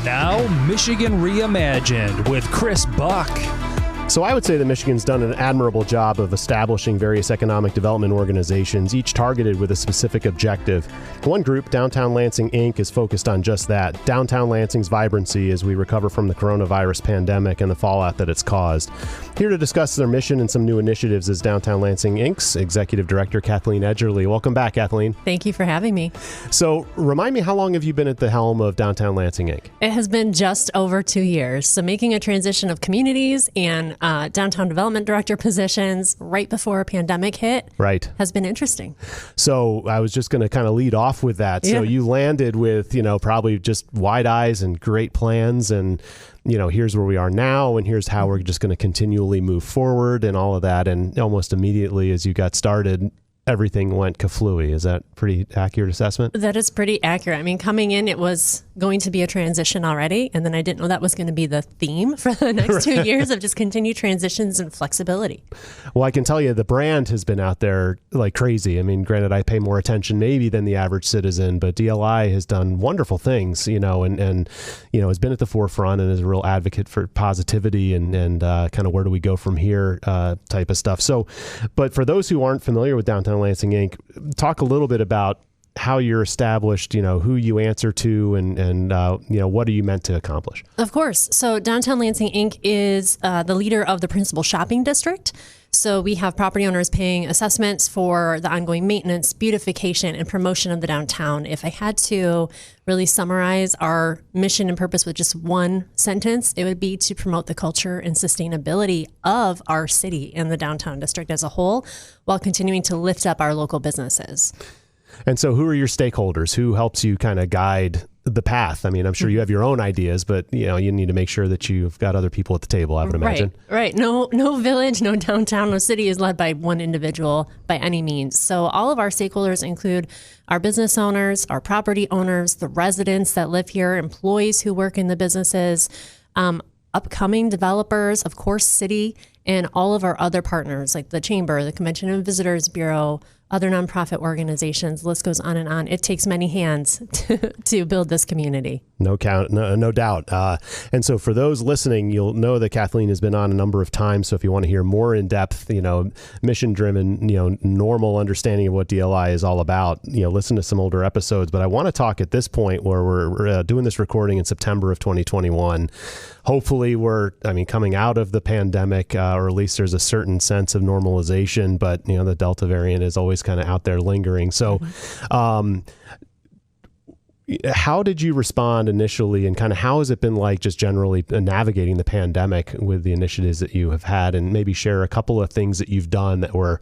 Now, Michigan Reimagined with Chris Buck. So I would say that Michigan's done an admirable job of establishing various economic development organizations, each targeted with a specific objective. One group, Downtown Lansing Inc., is focused on just that, Downtown Lansing's vibrancy as we recover from the coronavirus pandemic and the fallout that it's caused. Here to discuss their mission and some new initiatives is Downtown Lansing Inc.'s Executive Director, Cathleen Edgerly. Welcome back, Kathleen. Thank you for having me. So remind me, how long have you been at the helm of Downtown Lansing Inc.? It has been just over 2 years. So making a transition of communities and downtown development director positions right before a pandemic hit has been interesting. So I was just going to kind of lead off with that. Yeah. So you landed with, probably just wide eyes and great plans and, here's where we are now and here's how we're just going to continually move forward and all of that. And almost immediately as you got started, everything went kaflooey. Is that pretty accurate assessment? That is pretty accurate. I mean, coming in, it was going to be a transition already. And then I didn't know that was going to be the theme for the next 2 years of just continued transitions and flexibility. Well, I can tell you the brand has been out there like crazy. I mean, granted, I pay more attention maybe than the average citizen, but DLI has done wonderful things, and has been at the forefront and is a real advocate for positivity and kind of where do we go from here type of stuff. So, but for those who aren't familiar with Downtown Lansing Inc., talk a little bit about how you're established, who you answer to and what are you meant to accomplish? Of course. So Downtown Lansing Inc. is the leader of the principal shopping district. So we have property owners paying assessments for the ongoing maintenance, beautification, and promotion of the downtown. If I had to really summarize our mission and purpose with just one sentence, it would be to promote the culture and sustainability of our city and the downtown district as a whole, while continuing to lift up our local businesses. And so who are your stakeholders? Who helps you kind of guide the path? I mean, I'm sure you have your own ideas, but you need to make sure that you've got other people at the table, I would imagine. Right. No village, no downtown, no city is led by one individual by any means. So all of our stakeholders include our business owners, our property owners, the residents that live here, employees who work in the businesses, upcoming developers, of course, city, and all of our other partners like the Chamber, the Convention and Visitors Bureau, other nonprofit organizations. The list goes on and on. It takes many hands to build this community. No doubt. And so for those listening, you'll know that Kathleen has been on a number of times. So if you want to hear more in depth, mission driven, normal understanding of what DLI is all about, listen to some older episodes. But I want to talk at this point where we're doing this recording in September of 2021. Hopefully we're coming out of the pandemic, or at least there's a certain sense of normalization, but the Delta variant is always kind of out there lingering. So, how did you respond initially, and kind of how has it been like just generally navigating the pandemic with the initiatives that you have had, and maybe share a couple of things that you've done that were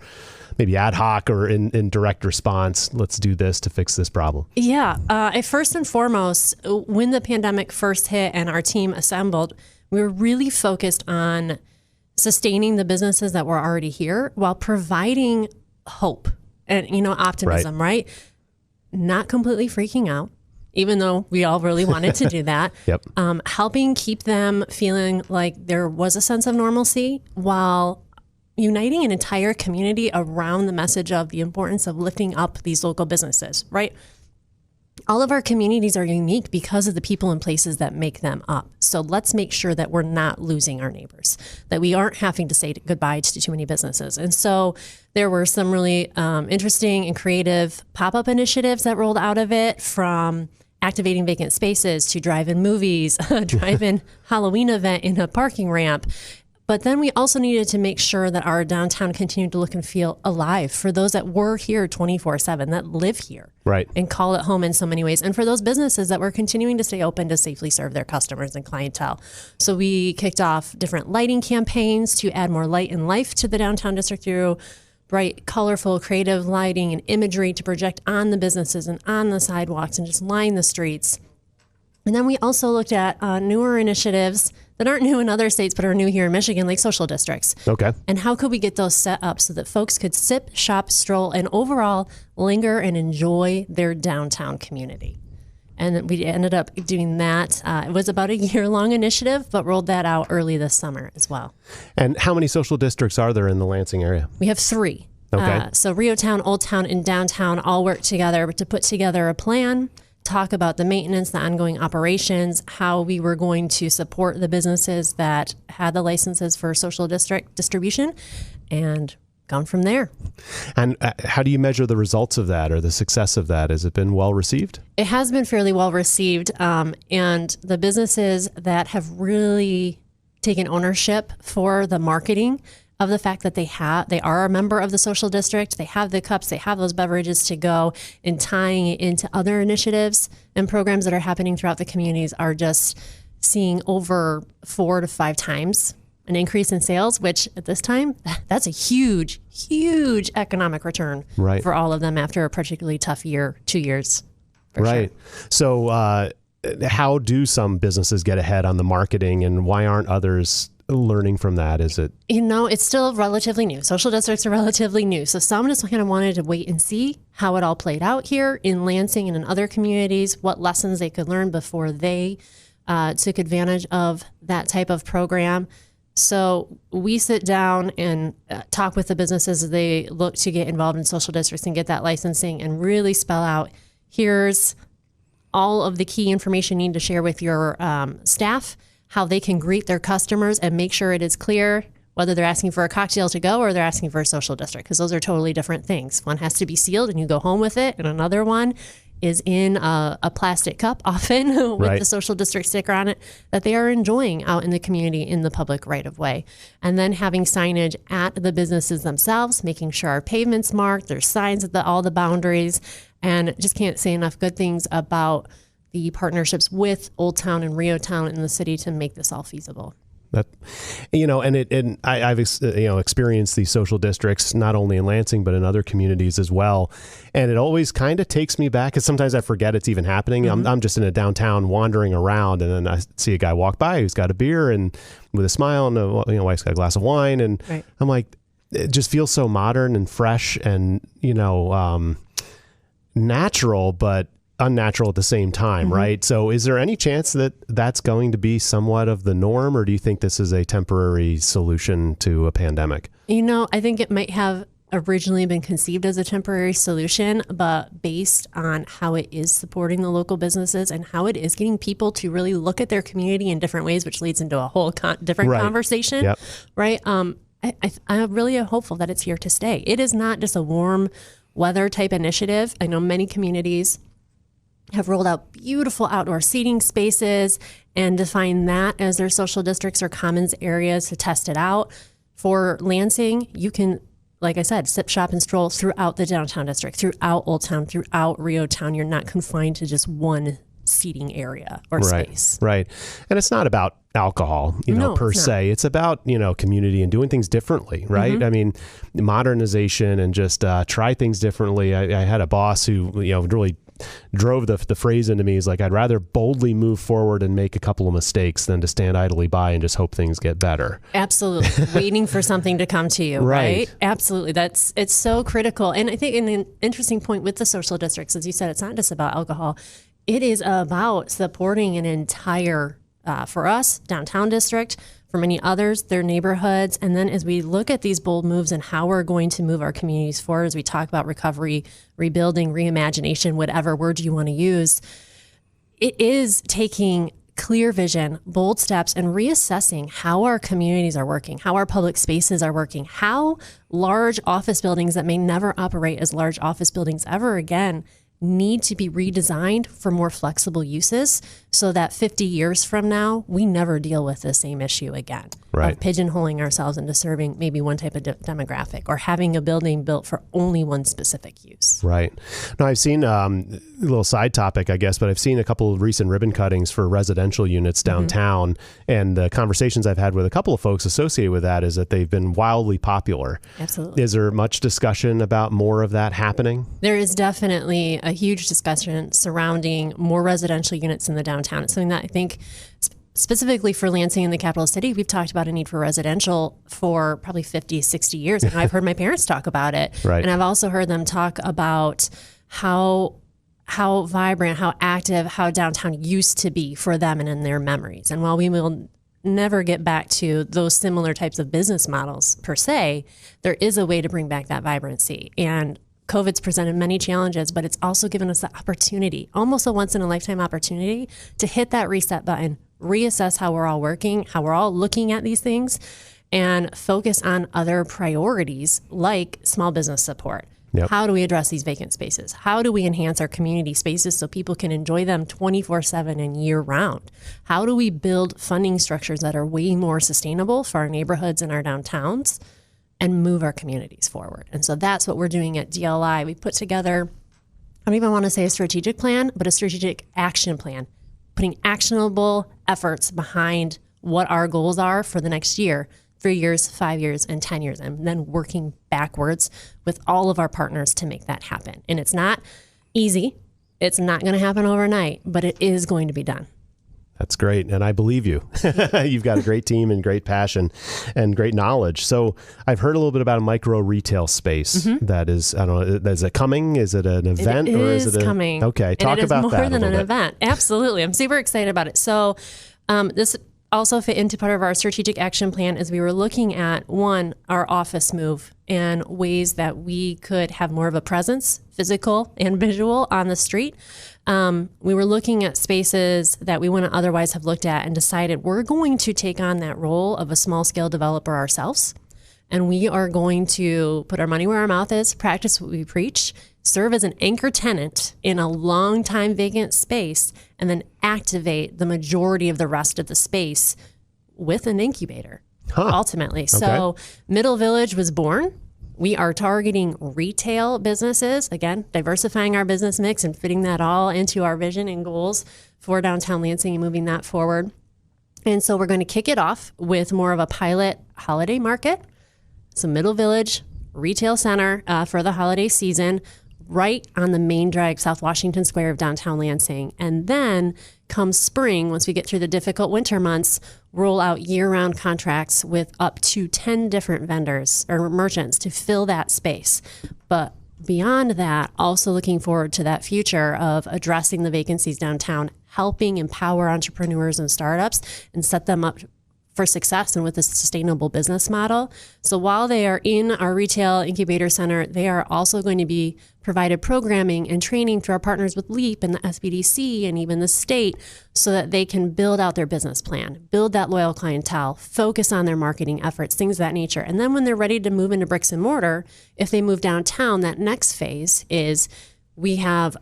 maybe ad hoc or in direct response? Let's do this to fix this problem. Yeah. First and foremost, when the pandemic first hit and our team assembled, we were really focused on sustaining the businesses that were already here while providing hope and, optimism, right? Not completely freaking out, even though we all really wanted to do that. Yep. Helping keep them feeling like there was a sense of normalcy while uniting an entire community around the message of the importance of lifting up these local businesses, right? All of our communities are unique because of the people and places that make them up. So let's make sure that we're not losing our neighbors, that we aren't having to say goodbye to too many businesses. And so there were some really interesting and creative pop-up initiatives that rolled out of it, from activating vacant spaces to drive-in movies, drive-in Halloween event in a parking ramp. But then we also needed to make sure that our downtown continued to look and feel alive for those that were here 24/7, that live here, right, and call it home in so many ways. And for those businesses that were continuing to stay open to safely serve their customers and clientele. So we kicked off different lighting campaigns to add more light and life to the downtown district through bright, colorful, creative lighting and imagery to project on the businesses and on the sidewalks and just line the streets. And then we also looked at newer initiatives that aren't new in other states but are new here in Michigan, like social districts. Okay. And how could we get those set up so that folks could sip, shop, stroll, and overall linger and enjoy their downtown community? And we ended up doing that. It was about a year-long initiative, but rolled that out early this summer as well. And how many social districts are there in the Lansing area? We have 3. Okay. So Rio Town, Old Town, and Downtown all work together to put together a plan talk about the maintenance, the ongoing operations, how we were going to support the businesses that had the licenses for social district distribution, and gone from there. And how do you measure the results of that or the success of that? Has it been well received? It has been fairly well received. And the businesses that have really taken ownership for the marketing of the fact that they are a member of the social district, they have the cups, they have those beverages to go, and tying it into other initiatives and programs that are happening throughout the communities are just seeing over 4 to 5 times an increase in sales, which at this time, that's a huge, huge economic return for all of them after a particularly tough year, 2 years. Right. Sure. So how do some businesses get ahead on the marketing, and why aren't others learning from that? Is it? It's still relatively new. Social districts are relatively new. So some just kind of wanted to wait and see how it all played out here in Lansing and in other communities, what lessons they could learn before they took advantage of that type of program. So we sit down and talk with the businesses as they look to get involved in social districts and get that licensing, and really spell out, here's all of the key information you need to share with your staff, how they can greet their customers, and make sure it is clear whether they're asking for a cocktail to go or they're asking for a social district, because those are totally different things. One has to be sealed and you go home with it, and another one is in a plastic cup, often with the social district sticker on it, that they are enjoying out in the community in the public right of way. And then having signage at the businesses themselves, making sure our pavement's marked, there's signs at all the boundaries, and just can't say enough good things about the partnerships with Old Town and Rio Town in the city to make this all feasible. That, I've experienced these social districts not only in Lansing but in other communities as well, and it always kind of takes me back, because sometimes I forget it's even happening. Mm-hmm. I'm just in a downtown wandering around, and then I see a guy walk by who's got a beer and with a smile, and wife's got a glass of wine, and I'm like, it just feels so modern and fresh and natural, but unnatural at the same time, right? So is there any chance that that's going to be somewhat of the norm, or do you think this is a temporary solution to a pandemic? I think it might have originally been conceived as a temporary solution, but based on how it is supporting the local businesses and how it is getting people to really look at their community in different ways, which leads into a whole different conversation, right? I'm really hopeful that it's here to stay. It is not just a warm weather type initiative. I know many communities have rolled out beautiful outdoor seating spaces and define that as their social districts or commons areas to test it out. For Lansing, you can, like I said, sip, shop, and stroll throughout the downtown district, throughout Old Town, throughout Rio Town. You're not confined to just one seating area or space. Right. And it's not about alcohol, per se. It's about, community and doing things differently, right? Mm-hmm. I mean, modernization and just try things differently. I had a boss who, really drove the phrase into me. He's like, I'd rather boldly move forward and make a couple of mistakes than to stand idly by and just hope things get better. Absolutely. Waiting for something to come to you, right? Absolutely. It's so critical. And I think an interesting point with the social districts, as you said, it's not just about alcohol. It is about supporting an entire, for us, downtown district, for many others, their neighborhoods. And then as we look at these bold moves and how we're going to move our communities forward, as we talk about recovery, rebuilding, reimagination, whatever word you want to use, it is taking clear vision, bold steps, and reassessing how our communities are working, how our public spaces are working, how large office buildings that may never operate as large office buildings ever again need to be redesigned for more flexible uses, so that 50 years from now, we never deal with the same issue again. Right. Of pigeonholing ourselves into serving maybe one type of demographic, or having a building built for only one specific use. Right. Now, I've seen a little side topic, I guess, but I've seen a couple of recent ribbon cuttings for residential units downtown. And the conversations I've had with a couple of folks associated with that is that they've been wildly popular. Absolutely. Is there much discussion about more of that happening? There is definitely a huge discussion surrounding more residential units in the downtown. It's something that I think specifically for Lansing and the capital city, we've talked about a need for residential for probably 50, 60 years. And I've heard my parents talk about it. Right. And I've also heard them talk about how vibrant, how active, how downtown used to be for them and in their memories. And while we will never get back to those similar types of business models per se, there is a way to bring back that vibrancy. And COVID's presented many challenges, but it's also given us the opportunity, almost a once in a lifetime opportunity, to hit that reset button, reassess how we're all working, how we're all looking at these things, and focus on other priorities like small business support. Yep. How do we address these vacant spaces? How do we enhance our community spaces so people can enjoy them 24/7 and year round? How do we build funding structures that are way more sustainable for our neighborhoods and our downtowns and move our communities forward? And so that's what we're doing at DLI. We put together, I don't even want to say a strategic plan, but a strategic action plan, putting actionable efforts behind what our goals are for the next year, 3 years, 5 years, and 10 years, and then working backwards with all of our partners to make that happen. And it's not easy. It's not going to happen overnight, but it is going to be done. That's great. And I believe you. You've got a great team and great passion and great knowledge. So I've heard a little bit about a micro retail space that is, I don't know, is it coming? Is it an event? Or is it coming. Okay. Talk about that. More than an event. Absolutely. I'm super excited about it. So this also fit into part of our strategic action plan as we were looking at, one, our office move and ways that we could have more of a presence, physical and visual, on the street. We were looking at spaces that we wouldn't otherwise have looked at and decided we're going to take on that role of a small scale developer ourselves. And we are going to put our money where our mouth is, practice what we preach, serve as an anchor tenant in a long time vacant space, and then activate the majority of the rest of the space with an incubator, ultimately. Okay. So Middle Village was born. We are targeting retail businesses, again, diversifying our business mix and fitting that all into our vision and goals for Downtown Lansing and moving that forward. And so we're going to kick it off with more of a pilot holiday market. So Middle Village Retail Center for the holiday season, right on the main drag, South Washington Square of Downtown Lansing. And then come spring, once we get through the difficult winter months, roll out year-round contracts with up to 10 different vendors or merchants to fill that space. But beyond that, also looking forward to that future of addressing the vacancies downtown, helping empower entrepreneurs and startups and set them up for success and with a sustainable business model. So while they are in our retail incubator center, they are also going to be provided programming and training through our partners with LEAP and the SBDC and even the state so that they can build out their business plan, build that loyal clientele, focus on their marketing efforts, things of that nature. And then when they're ready to move into bricks and mortar, if they move downtown, that next phase is we have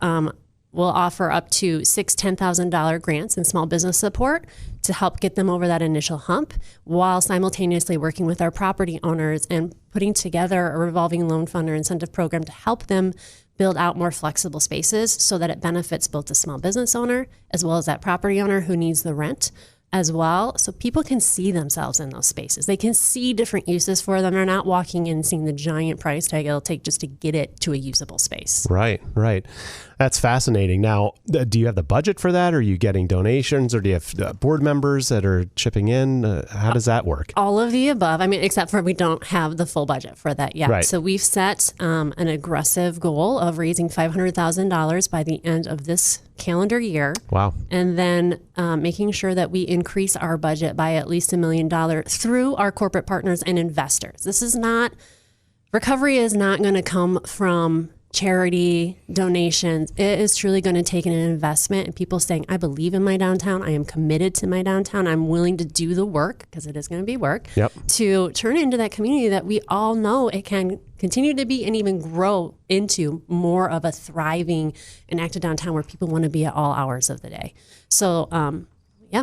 we'll offer up to $10,000 grants and small business support to help get them over that initial hump while simultaneously working with our property owners and putting together a revolving loan fund or incentive program to help them build out more flexible spaces so that it benefits both the small business owner as well as that property owner who needs the rent as well. So people can see themselves in those spaces. They can see different uses for them. They're not walking in and seeing the giant price tag it'll take just to get it to a usable space. Right. That's fascinating. Now, do you have the budget for that? Are you getting donations or do you have board members that are chipping in? How does that work? All of the above. I mean, except for we don't have the full budget for that yet. Right. So we've set an aggressive goal of raising $500,000 by the end of this calendar year. Wow. And then making sure that we increase our budget by at least $1 million through our corporate partners and investors. Recovery is not going to come from charity donations. It is truly going to take an investment and people saying, I believe in my downtown. I am committed to my downtown. I'm willing to do the work, because it is going to be work, to turn into that community that we all know it can continue to be and even grow into more of a thriving and active downtown where people want to be at all hours of the day. So,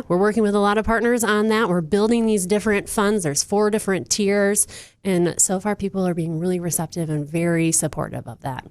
we're working with a lot of partners on that. We're building these different funds. There's 4 different tiers. And so far, people are being really receptive and very supportive of that.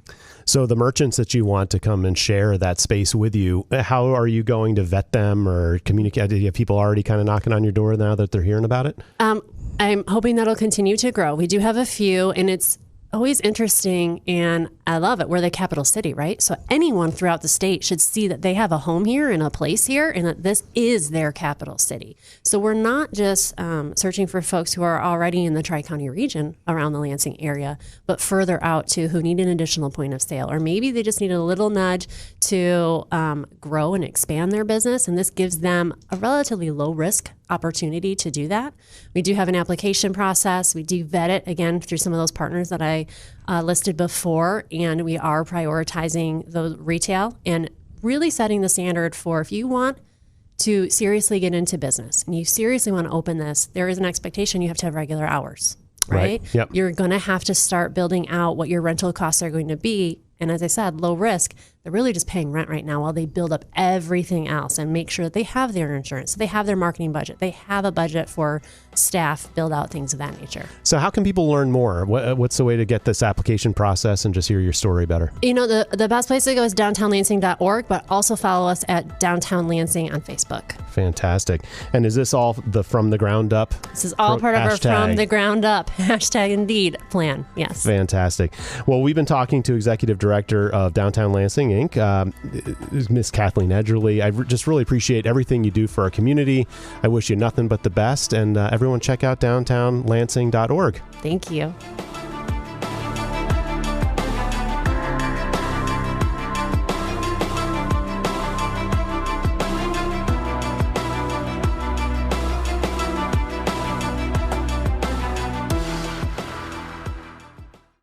So the merchants that you want to come and share that space with you, how are you going to vet them or communicate? Do you have people already kind of knocking on your door now that they're hearing about it? I'm hoping that'll continue to grow. We do have a few, and it's always interesting, and I love it. We're the capital city, right? So anyone throughout the state should see that they have a home here and a place here, and that this is their capital city. So we're not just searching for folks who are already in the Tri-County region around the Lansing area, but further out too, who need an additional point of sale, or maybe they just need a little nudge to grow and expand their business. And this gives them a relatively low risk opportunity to do that. We do have an application process. We do vet it, again, through some of those partners that I listed before, and we are prioritizing the retail and really setting the standard for if you want to seriously get into business and you seriously want to open this, there is an expectation you have to have regular hours, right? Yep. You're going to have to start building out what your rental costs are going to be. And as I said, low risk, they're really just paying rent right now while they build up everything else and make sure that they have their insurance, they have their marketing budget, they have a budget for staff, build out things of that nature. So how can people learn more? What's the way to get this application process and just hear your story better? You know, the best place to go is downtownlansing.org, but also follow us at Downtown Lansing on Facebook. Fantastic. And is this all the from the ground up? This is all part of our from the ground up #indeed plan. Yes. Fantastic. Well, we've been talking to Executive Director of Downtown Lansing Inc., Miss Cathleen Edgerly. I just really appreciate everything you do for our community. I wish you nothing but the best. And everyone check out downtownlansing.org. Thank you.